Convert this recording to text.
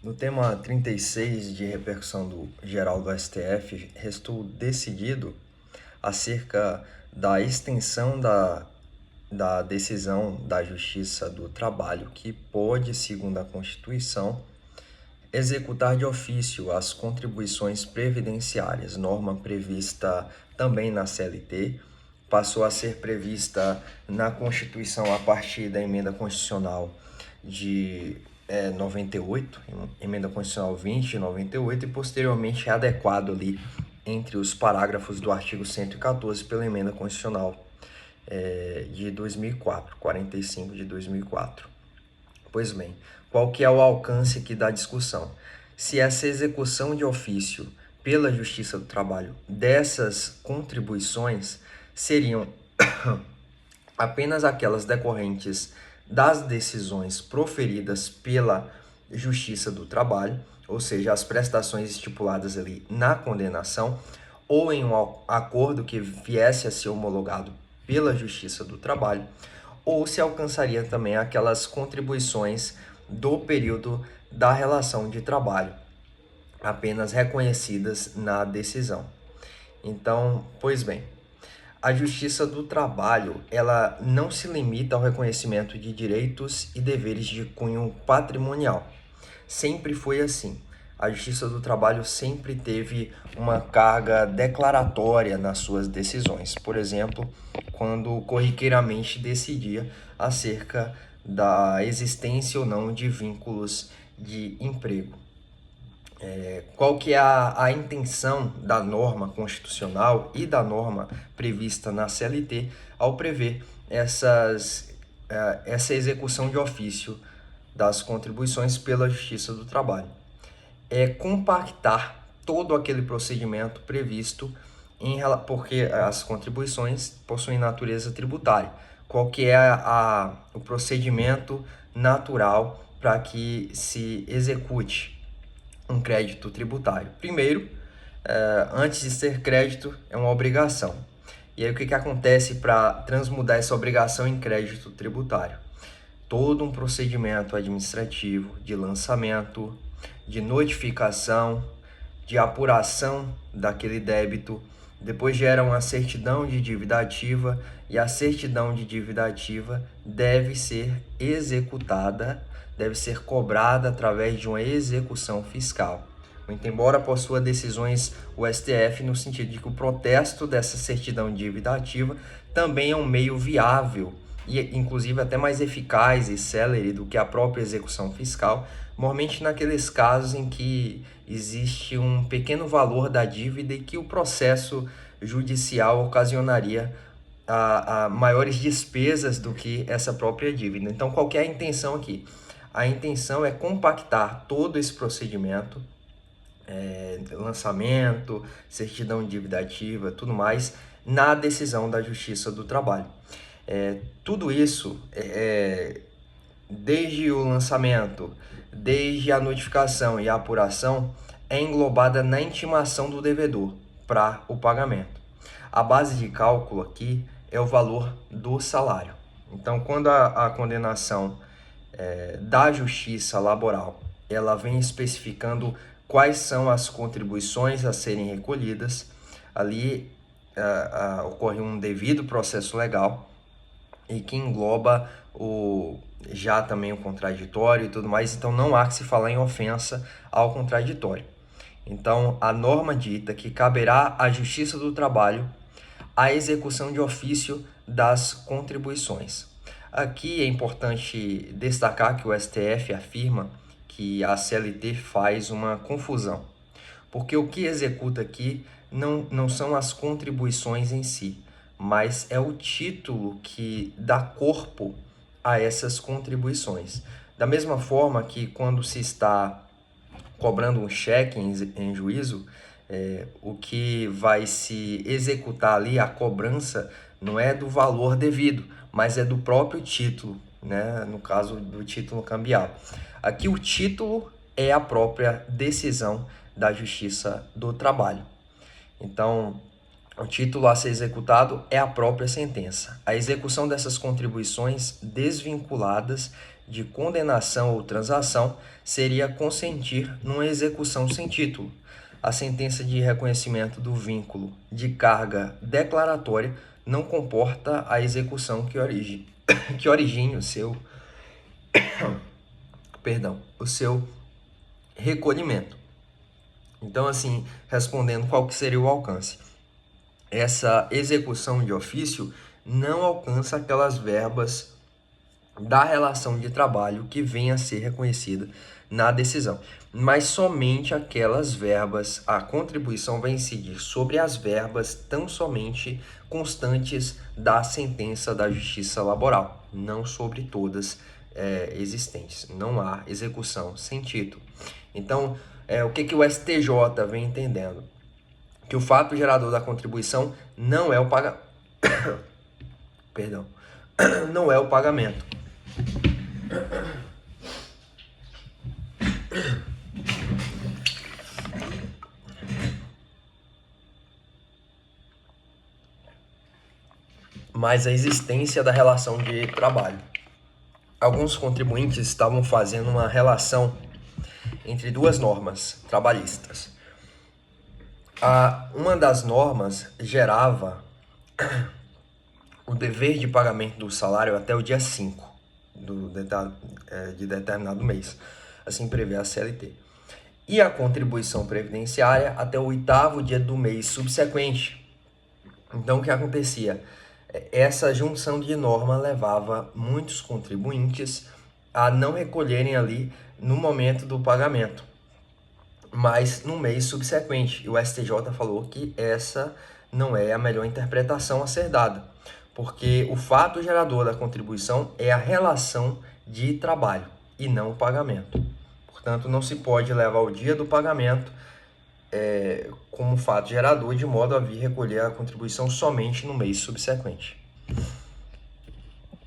No tema 36 de repercussão geral do STF, restou decidido acerca da extensão da decisão da Justiça do Trabalho, que pode, segundo a Constituição, executar de ofício as contribuições previdenciárias, norma prevista também na CLT, passou a ser prevista na Constituição a partir da emenda constitucional de 98, emenda constitucional 20 de 98, e posteriormente é adequado ali entre os parágrafos do artigo 114 pela emenda constitucional de 2004, 45 de 2004. Pois bem, qual que é o alcance aqui da discussão? Se essa execução de ofício pela Justiça do Trabalho dessas contribuições seriam apenas aquelas decorrentes das decisões proferidas pela Justiça do Trabalho, ou seja, as prestações estipuladas ali na condenação, ou em um acordo que viesse a ser homologado pela Justiça do Trabalho, ou se alcançaria também aquelas contribuições do período da relação de trabalho, apenas reconhecidas na decisão. Então, pois bem, a Justiça do Trabalho, ela não se limita ao reconhecimento de direitos e deveres de cunho patrimonial. Sempre foi assim. A Justiça do Trabalho sempre teve uma carga declaratória nas suas decisões. Por exemplo, quando corriqueiramente decidia acerca da existência ou não de vínculos de emprego. Qual que é a intenção da norma constitucional e da norma prevista na CLT ao prever essa execução de ofício das contribuições pela Justiça do Trabalho? É compactar todo aquele procedimento previsto porque as contribuições possuem natureza tributária. Qual que é o procedimento natural para que se execute um crédito tributário? Primeiro, antes de ser crédito, é uma obrigação. E aí o que acontece para transmudar essa obrigação em crédito tributário? Todo um procedimento administrativo de lançamento, de notificação, de apuração daquele débito, depois gera uma certidão de dívida ativa, e a certidão de dívida ativa deve ser executada, deve ser cobrada através de uma execução fiscal. Muito embora possua decisões o STF no sentido de que o protesto dessa certidão de dívida ativa também é um meio viável e inclusive até mais eficaz e célere do que a própria execução fiscal, normalmente naqueles casos em que existe um pequeno valor da dívida e que o processo judicial ocasionaria a maiores despesas do que essa própria dívida. Então, qual que é a intenção aqui? A intenção é compactar todo esse procedimento, lançamento, certidão de dívida ativa, tudo mais, na decisão da Justiça do Trabalho. Tudo isso, desde o lançamento, desde a notificação e a apuração, é englobada na intimação do devedor para o pagamento. A base de cálculo aqui é o valor do salário. Então, quando a condenação da Justiça Laboral, ela vem especificando quais são as contribuições a serem recolhidas, ali ocorre um devido processo legal e que engloba já também o contraditório e tudo mais, então não há que se falar em ofensa ao contraditório. Então, a norma dita que caberá à Justiça do Trabalho a execução de ofício das contribuições. Aqui é importante destacar que o STF afirma que a CLT faz uma confusão, porque o que executa aqui não são as contribuições em si, mas é o título que dá corpo a essas contribuições. Da mesma forma que quando se está cobrando um cheque em juízo, o que vai se executar ali, a cobrança, não é do valor devido, mas é do próprio título, né? No caso do título cambial. Aqui o título é a própria decisão da Justiça do Trabalho. Então, o título a ser executado é a própria sentença. A execução dessas contribuições desvinculadas de condenação ou transação seria consentir numa execução sem título. A sentença de reconhecimento do vínculo de carga declaratória não comporta a execução que origine o seu recolhimento. Então, assim, respondendo qual que seria o alcance. Essa execução de ofício não alcança aquelas verbas da relação de trabalho que venha a ser reconhecida na decisão, mas somente aquelas verbas, a contribuição vai incidir sobre as verbas tão somente constantes da sentença da Justiça Laboral, não sobre todas existentes. Não há execução sem título. Então, o que o STJ vem entendendo? Que o fato gerador da contribuição não é o não é o pagamento. Mas a existência da relação de trabalho. Alguns contribuintes estavam fazendo uma relação entre duas normas trabalhistas. Uma das normas gerava o dever de pagamento do salário até o dia 5 de determinado mês. Assim prevê a CLT. E a contribuição previdenciária até o 8º dia do mês subsequente. Então, o que acontecia? Essa junção de norma levava muitos contribuintes a não recolherem ali no momento do pagamento, mas no mês subsequente. E o STJ falou que essa não é a melhor interpretação a ser dada, porque o fato gerador da contribuição é a relação de trabalho e não o pagamento. Portanto, não se pode levar o dia do pagamento como fato gerador, de modo a vir recolher a contribuição somente no mês subsequente.